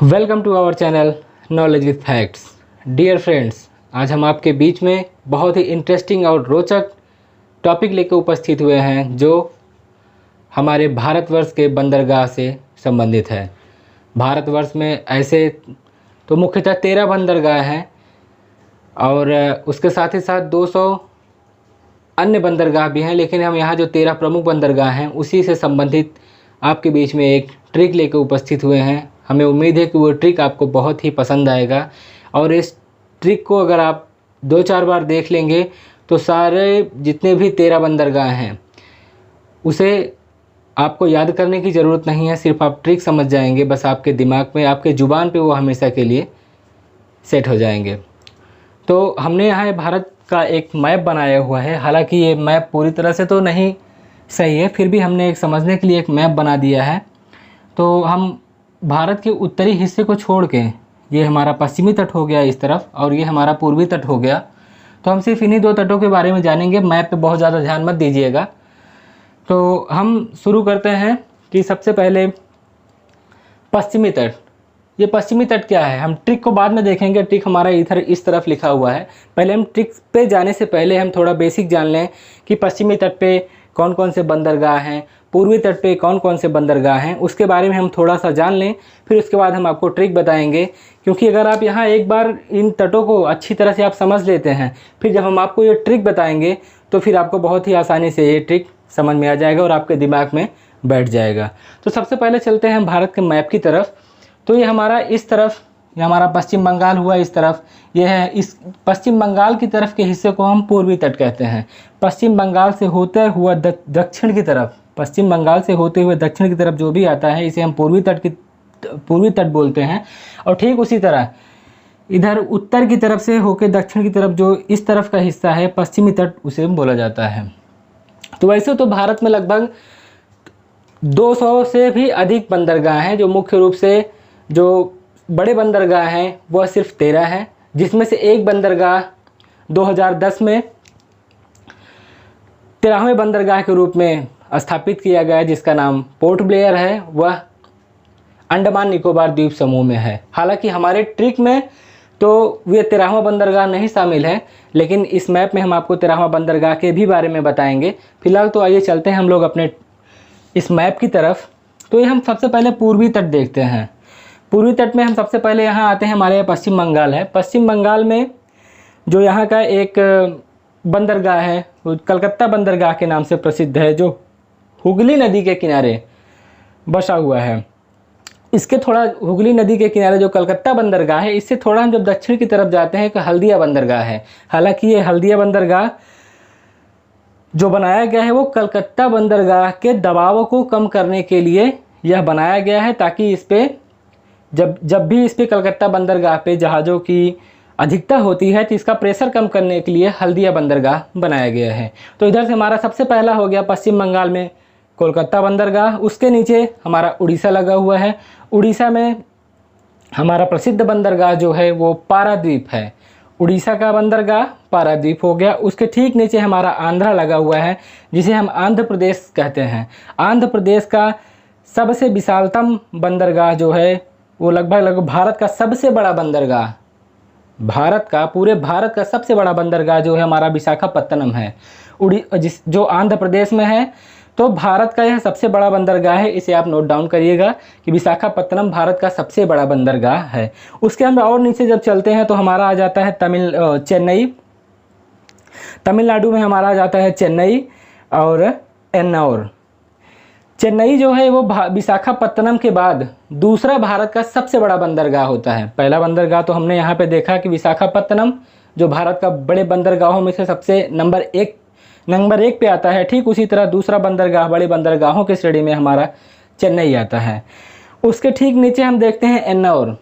Welcome to our channel knowledge with facts. Dear friends, आज हम आपके बीच में बहुत ही इंटरेस्टिंग और रोचक टॉपिक लेकर उपस्थित हुए हैं जो हमारे भारतवर्ष के बंदरगाह से संबंधित है। भारतवर्ष में ऐसे तो मुख्यतः 13 बंदरगाह हैं और उसके साथ ही साथ 200 अन्य बंदरगाह भी हैं, लेकिन हम यहाँ जो 13 प्रमुख बंदरगाह हैं उसी से संबंधित आपके बीच में एक ट्रिक लेकर उपस्थित हुए हैं। हमें उम्मीद है कि वो ट्रिक आपको बहुत ही पसंद आएगा और इस ट्रिक को अगर आप 2-4 बार देख लेंगे तो सारे जितने भी 13 बंदरगाह हैं उसे आपको याद करने की ज़रूरत नहीं है, सिर्फ आप ट्रिक समझ जाएंगे। बस आपके दिमाग में, आपके ज़ुबान पे वो हमेशा के लिए सेट हो जाएंगे। तो हमने यहाँ भारत का एक मैप बनाया हुआ है। हालांकि ये मैप पूरी तरह से तो नहीं सही है, फिर भी हमने एक समझने के लिए एक मैप बना दिया है। तो हम भारत के उत्तरी हिस्से को छोड़ के, ये हमारा पश्चिमी तट हो गया इस तरफ और ये हमारा पूर्वी तट हो गया, तो हम सिर्फ इन्हीं 2 तटों के बारे में जानेंगे। मैप पे बहुत ज़्यादा ध्यान मत दीजिएगा। तो हम शुरू करते हैं कि सबसे पहले पश्चिमी तट। ये पश्चिमी तट क्या है, हम ट्रिक को बाद में देखेंगे। ट्रिक हमारा इधर इस तरफ लिखा हुआ है। पहले हम ट्रिक पे जाने से पहले हम थोड़ा बेसिक जान लें कि पश्चिमी तट पे कौन कौन से बंदरगाह हैं, पूर्वी तट पे कौन कौन से बंदरगाह हैं, उसके बारे में हम थोड़ा सा जान लें। फिर उसके बाद हम आपको ट्रिक बताएंगे। क्योंकि अगर आप यहाँ एक बार इन तटों को अच्छी तरह से आप समझ लेते हैं, फिर जब हम आपको ये ट्रिक बताएंगे तो फिर आपको बहुत ही आसानी से ये ट्रिक समझ में आ जाएगा और आपके दिमाग में बैठ जाएगा। तो सबसे पहले चलते हैं हम भारत के मैप की तरफ। तो ये हमारा इस तरफ, ये हमारा पश्चिम बंगाल हुआ इस तरफ, ये है। इस पश्चिम बंगाल की तरफ के हिस्से को हम पूर्वी तट कहते हैं। पश्चिम बंगाल से होते हुआ दक्षिण की तरफ, पश्चिम बंगाल से होते हुए दक्षिण की तरफ जो भी आता है इसे हम पूर्वी तट बोलते हैं। और ठीक उसी तरह इधर उत्तर की तरफ से होकर दक्षिण की तरफ जो इस तरफ का हिस्सा है पश्चिमी तट, उसे बोला जाता है। तो वैसे तो भारत में लगभग 200 से भी अधिक बंदरगाह हैं। जो मुख्य रूप से जो बड़े बंदरगाह हैं वह सिर्फ 13 हैं, जिसमें से एक बंदरगाह 2010 में 13वें बंदरगाह के रूप में स्थापित किया गया है, जिसका नाम पोर्ट ब्लेयर है। वह अंडमान निकोबार द्वीप समूह में है। हालांकि हमारे ट्रिक में तो वे 13वां बंदरगाह नहीं शामिल है, लेकिन इस मैप में हम आपको 13वां बंदरगाह के भी बारे में बताएंगे। फिलहाल तो आइए चलते हैं हम लोग अपने इस मैप की तरफ। तो ये हम सबसे पहले पूर्वी तट देखते हैं। पूर्वी तट में हम सबसे पहले यहाँ आते हैं, हमारे यहाँ पश्चिम बंगाल है। पश्चिम बंगाल में जो यहाँ का एक बंदरगाह है वो कलकत्ता बंदरगाह के नाम से प्रसिद्ध है, जो हुगली नदी के किनारे बसा हुआ है। इसके थोड़ा हुगली नदी के किनारे जो कलकत्ता बंदरगाह है, इससे थोड़ा हम जब दक्षिण की तरफ जाते हैं तो हल्दिया बंदरगाह है। हालांकि ये हल्दिया बंदरगाह जो बनाया गया है वो कलकत्ता बंदरगाह के दबाव को कम करने के लिए यह बनाया गया है, ताकि इस पे जब भी इस पे कलकत्ता बंदरगाह पे जहाज़ों की अधिकता होती है तो इसका प्रेशर कम करने के लिए हल्दिया बंदरगाह बनाया गया है। तो इधर से हमारा सबसे पहला हो गया पश्चिम बंगाल में कोलकाता बंदरगाह। उसके नीचे हमारा उड़ीसा लगा हुआ है। उड़ीसा में हमारा प्रसिद्ध बंदरगाह जो है वो पारादीप है। उड़ीसा का बंदरगाह पारादीप हो गया। उसके ठीक नीचे हमारा आंध्रा लगा हुआ है, जिसे हम आंध्र प्रदेश कहते हैं। आंध्र प्रदेश का सबसे विशालतम बंदरगाह जो है वो लगभग भारत का सबसे बड़ा बंदरगाह, पूरे भारत का सबसे बड़ा बंदरगाह जो है हमारा विशाखापत्तनम है, जो आंध्र प्रदेश में है। तो भारत का यह सबसे बड़ा बंदरगाह है। इसे आप नोट डाउन करिएगा कि विशाखापत्तनम भारत का सबसे बड़ा बंदरगाह है। उसके हम और नीचे जब चलते हैं तो हमारा आ जाता है चेन्नई। तमिलनाडु में हमारा आ जाता है चेन्नई और एन्नौर। चेन्नई जो है वो विशाखापत्तनम के बाद दूसरा भारत का सबसे बड़ा बंदरगाह होता है। पहला बंदरगाह तो हमने यहाँ पे देखा कि विशाखापत्तनम जो भारत का बड़े बंदरगाहों में से सबसे नंबर एक पे आता है। ठीक उसी तरह दूसरा बंदरगाह बड़े बंदरगाहों की श्रेणी में हमारा चेन्नई आता है। उसके ठीक नीचे हम देखते हैं एन्नौर।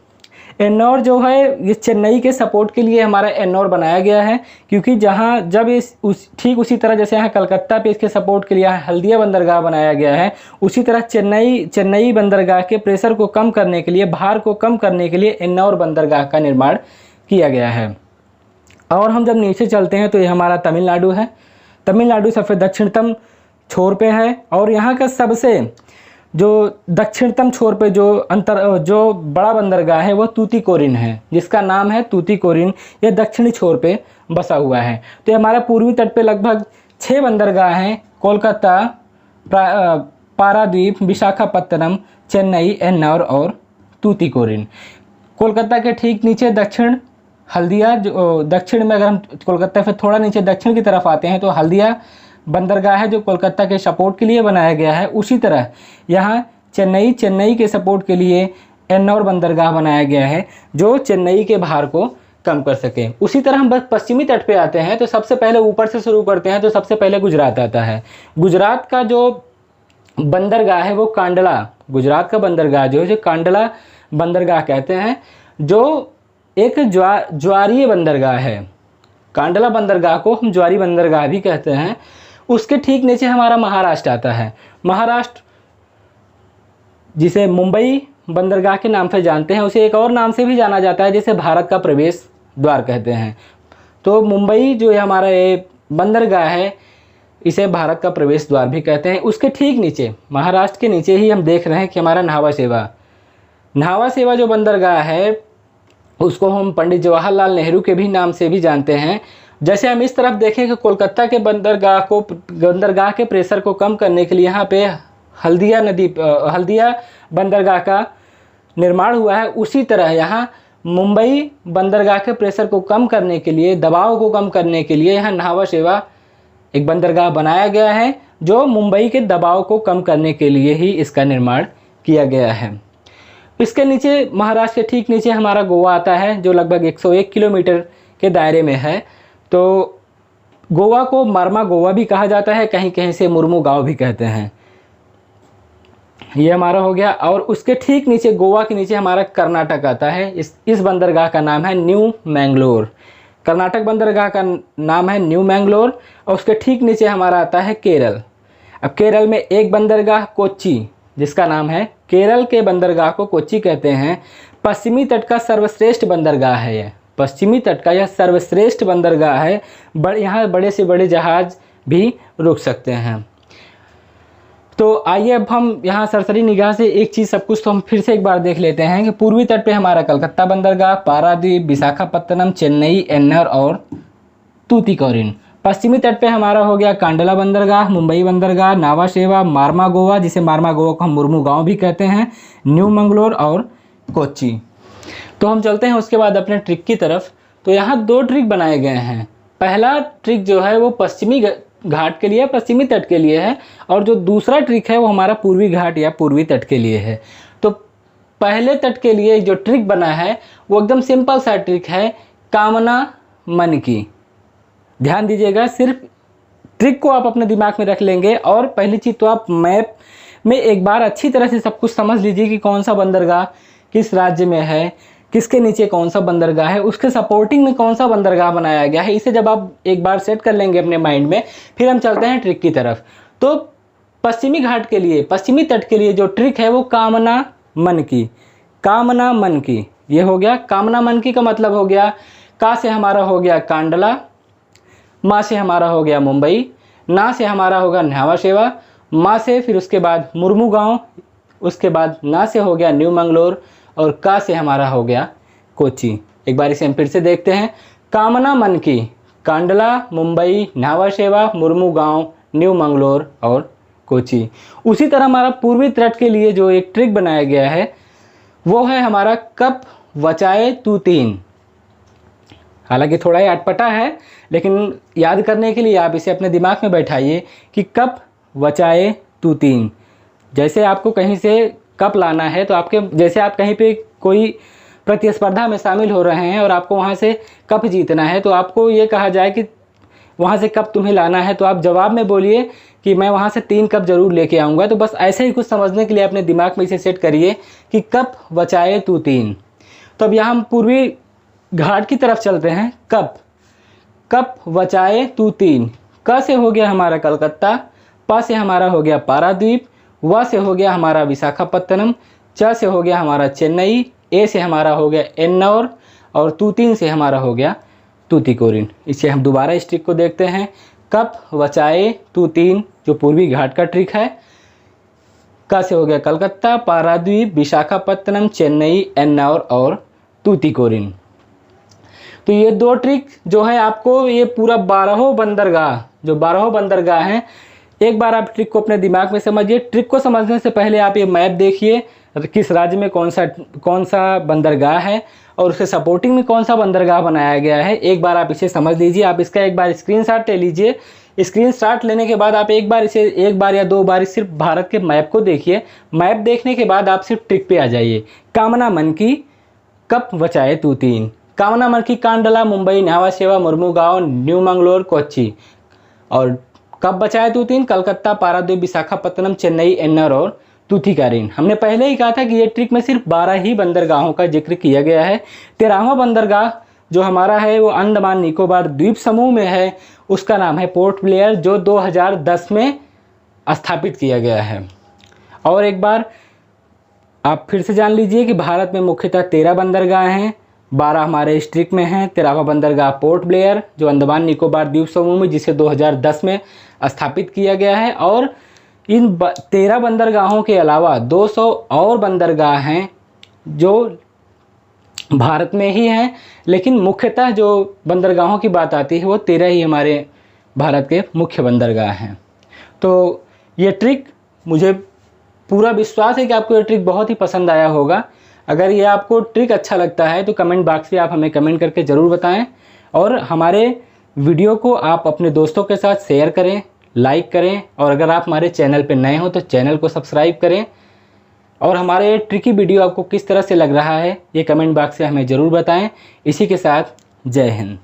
एन्नौर जो है ये चेन्नई के सपोर्ट के लिए हमारा एन्नौर बनाया गया है, क्योंकि जहाँ जब ठीक उसी तरह जैसे यहाँ कलकत्ता पे इसके सपोर्ट के लिए हल्दिया बंदरगाह बनाया गया है, उसी तरह चेन्नई बंदरगाह के प्रेशर को कम करने के लिए, भार को कम करने के लिए एन्नौर बंदरगाह का निर्माण किया गया है। और हम जब नीचे चलते हैं तो ये हमारा तमिलनाडु है। तमिलनाडु सबसे दक्षिणतम छोर पे है और यहाँ का सबसे जो दक्षिणतम छोर पे जो बड़ा बंदरगाह है वो तूतीकोरिन है, जिसका नाम है तूतीकोरिन। यह दक्षिणी छोर पे बसा हुआ है। तो ये हमारा पूर्वी तट पे लगभग 6 बंदरगाह हैं: कोलकाता, पारादीप, विशाखापत्तनम, चेन्नई, एन्नौर और तूतीकोरिन। कोलकाता के ठीक नीचे दक्षिण हल्दिया, जो दक्षिण में अगर हम कोलकाता से थोड़ा नीचे दक्षिण की तरफ आते हैं तो हल्दिया बंदरगाह है जो कोलकाता के सपोर्ट के लिए बनाया गया है। उसी तरह यहाँ चेन्नई के सपोर्ट के लिए एन्नौर बंदरगाह बनाया गया है जो चेन्नई के भार को कम कर सके। उसी तरह हम बस पश्चिमी तट पे आते हैं तो सबसे पहले ऊपर से शुरू करते हैं तो सबसे पहले गुजरात आता है। गुजरात का जो बंदरगाह है वो कांडला, गुजरात का बंदरगाह जो है जो कांडला बंदरगाह कहते हैं, जो एक ज्वारीय बंदरगाह है। कांडला बंदरगाह को हम ज्वारी बंदरगाह भी कहते हैं। उसके ठीक नीचे हमारा महाराष्ट्र आता है। महाराष्ट्र जिसे मुंबई बंदरगाह के नाम से जानते हैं, उसे एक और नाम से भी जाना जाता है जिसे भारत का प्रवेश द्वार कहते हैं। तो मुंबई जो है हमारा ये बंदरगाह है, इसे भारत का प्रवेश द्वार भी कहते हैं। उसके ठीक नीचे महाराष्ट्र के नीचे ही हम देख रहे हैं कि हमारा न्हावा शेवा जो बंदरगाह है उसको हम पंडित जवाहरलाल नेहरू के भी नाम से भी जानते हैं। जैसे हम इस तरफ देखें कि कोलकाता के बंदरगाह के प्रेशर को कम करने के लिए यहाँ पे हल्दिया बंदरगाह का निर्माण हुआ है, उसी तरह यहाँ मुंबई बंदरगाह के प्रेशर को कम करने के लिए, दबाव को कम करने के लिए यहाँ न्हावा शेवा एक बंदरगाह बनाया गया है जो मुंबई के दबाव को कम करने के लिए ही इसका निर्माण किया गया है। इसके नीचे महाराष्ट्र के ठीक नीचे हमारा गोवा आता है जो लगभग 101 किलोमीटर के दायरे में है। तो गोवा को मारमा गोवा भी कहा जाता है, कहीं कहीं से मुर्मू गांव भी कहते हैं। ये हमारा हो गया। और उसके ठीक नीचे गोवा के नीचे हमारा कर्नाटक आता है। इस बंदरगाह का नाम है न्यू मैंगलोर। कर्नाटक बंदरगाह का नाम है न्यू मैंगलोर। और उसके ठीक नीचे हमारा आता है केरल। अब केरल में एक बंदरगाह कोच्चि, जिसका नाम है, केरल के बंदरगाह को कोच्चि कहते हैं। पश्चिमी तट का सर्वश्रेष्ठ बंदरगाह है यह। पश्चिमी तट का यह सर्वश्रेष्ठ बंदरगाह है। यहाँ बड़े से बड़े जहाज भी रुक सकते हैं। तो आइए अब हम यहाँ सरसरी निगाह से एक चीज़ सब कुछ तो हम फिर से एक बार देख लेते हैं कि पूर्वी तट पे हमारा कलकत्ता बंदरगाह, पारादीप, विशाखापत्तनम, चेन्नई, एन्नौर और तूतीकोरिन। पश्चिमी तट पे हमारा हो गया कांडला बंदरगाह, मुंबई बंदरगाह, न्हावा शेवा, मारमा गोवा, जिसे मारमा गोवा को हम मुर्मू गांव भी कहते हैं, न्यू मंगलोर और कोच्चि। तो हम चलते हैं उसके बाद अपने ट्रिक की तरफ। तो यहाँ 2 ट्रिक बनाए गए हैं। पहला ट्रिक जो है वो पश्चिमी घाट के लिए, पश्चिमी तट के लिए है, और जो दूसरा ट्रिक है वो हमारा पूर्वी घाट या पूर्वी तट के लिए है। तो पहले तट के लिए जो ट्रिक बना है वो एकदम सिंपल सा ट्रिक है, कामना मन की। ध्यान दीजिएगा, सिर्फ ट्रिक को आप अपने दिमाग में रख लेंगे और पहली चीज़ तो आप मैप में एक बार अच्छी तरह से सब कुछ समझ लीजिए कि कौन सा बंदरगाह किस राज्य में है, किसके नीचे कौन सा बंदरगाह है, उसके सपोर्टिंग में कौन सा बंदरगाह बनाया गया है। इसे जब आप एक बार सेट कर लेंगे अपने माइंड में, फिर हम चलते हैं ट्रिक की तरफ। तो पश्चिमी घाट के लिए, पश्चिमी तट के लिए जो ट्रिक है वो कामना मन की। कामना मन की ये हो गया। कामना मन की का मतलब हो गया, का से हमारा हो गया कांडला, माँ से हमारा हो गया मुंबई, ना से हमारा होगा न्हावा शेवा, माँ से फिर उसके बाद मुर्मू गांव, उसके बाद ना से हो गया न्यू मंगलोर, और का से हमारा हो गया कोच्चि। एक बार इसे हम फिर से देखते हैं। कामना मन की, कांडला, मुंबई, न्हावा शेवा, मुर्मू गांव, न्यू मंगलोर और कोच्चि। उसी तरह हमारा पूर्वी तट के लिए जो एक ट्रिक बनाया गया है वो है हमारा कप वचाए तू तीन। हालांकि थोड़ा ही अटपटा है, लेकिन याद करने के लिए आप इसे अपने दिमाग में बैठाइए कि कप वचाए तू तीन। जैसे आपको कहीं से कप लाना है तो आपके, जैसे आप कहीं पे कोई प्रतिस्पर्धा में शामिल हो रहे हैं और आपको वहाँ से कप जीतना है, तो आपको ये कहा जाए कि वहाँ से कप तुम्हें लाना है, तो आप जवाब में बोलिए कि मैं वहाँ से 3 कप जरूर लेके आऊँगा। तो बस ऐसे ही कुछ समझने के लिए अपने दिमाग में इसे सेट करिए कि कप वचाए तू तीन। तो अब यहाँ हम पूर्वी घाट की तरफ चलते हैं। कप वचाए तू तीन। क से हो गया हमारा कलकत्ता, प से हमारा हो गया पारादीप, व से हो गया हमारा विशाखापत्तनम, च से हो गया हमारा चेन्नई, ए से हमारा हो गया एन्नौर, और तू तीन से हमारा हो गया तूतीकोरिन। इसे हम दोबारा इस ट्रिक को देखते हैं। कप वचाए तू तीन जो पूर्वी घाट का ट्रिक है। का से हो गया कलकत्ता, पारादीप, विशाखापत्तनम, चेन्नई, एन्नौर और तूतीकोरिन। तो ये 2 ट्रिक जो है आपको ये पूरा 12 बंदरगाह, जो 12 बंदरगाह हैं, एक बार आप ट्रिक को अपने दिमाग में समझिए। ट्रिक को समझने से पहले आप ये मैप देखिए, किस राज्य में कौन सा बंदरगाह है और उसके सपोर्टिंग में कौन सा बंदरगाह बनाया गया है। एक बार आप इसे समझ लीजिए। आप इसका एक बार स्क्रीनशॉट ले लीजिए। स्क्रीनशॉट लेने के बाद आप एक बार या 2 बार सिर्फ भारत के मैप को देखिए। मैप देखने के बाद आप सिर्फ ट्रिक पे आ जाइए। कामना मन की कप बचाए तू तीन। कामना मन की कांडला, मुंबई, न्हावा शेवा, मुर्मुगांव, न्यू मंगलोर, कोच्चि। और कब बचाए तू तीन? कलकत्ता, पारादीप, विशाखापत्तनम, चेन्नई, एन्नौर और तूतीकोरिन। हमने पहले ही कहा था कि ये ट्रिक में सिर्फ 12 ही बंदरगाहों का जिक्र किया गया है। 13वां बंदरगाह जो हमारा है वो अंडमान निकोबार द्वीप समूह में है। उसका नाम है पोर्ट ब्लेयर, जो 2010 में स्थापित किया गया है। और एक बार आप फिर से जान लीजिए कि भारत में मुख्यतः 13 बंदरगाह हैं, 12 हमारे इस ट्रिक में हैं। 13वां बंदरगाह पोर्ट ब्लेयर जो अंडमान निकोबार द्वीप समूह में, जिसे 2010 में स्थापित किया गया है। और इन 13 बंदरगाहों के अलावा 200 और बंदरगाह हैं जो भारत में ही हैं, लेकिन मुख्यतः जो बंदरगाहों की बात आती है वो 13 ही हमारे भारत के मुख्य बंदरगाह हैं। तो ये ट्रिक, मुझे पूरा विश्वास है कि आपको ये ट्रिक बहुत ही पसंद आया होगा। अगर ये आपको ट्रिक अच्छा लगता है तो कमेंट बॉक्स में आप हमें कमेंट करके ज़रूर बताएं। और हमारे वीडियो को आप अपने दोस्तों के साथ शेयर करें, लाइक करें। और अगर आप हमारे चैनल पर नए हो तो चैनल को सब्सक्राइब करें। और हमारे ट्रिकी वीडियो आपको किस तरह से लग रहा है ये कमेंट बॉक्स से हमें ज़रूर बताएं। इसी के साथ जय हिंद।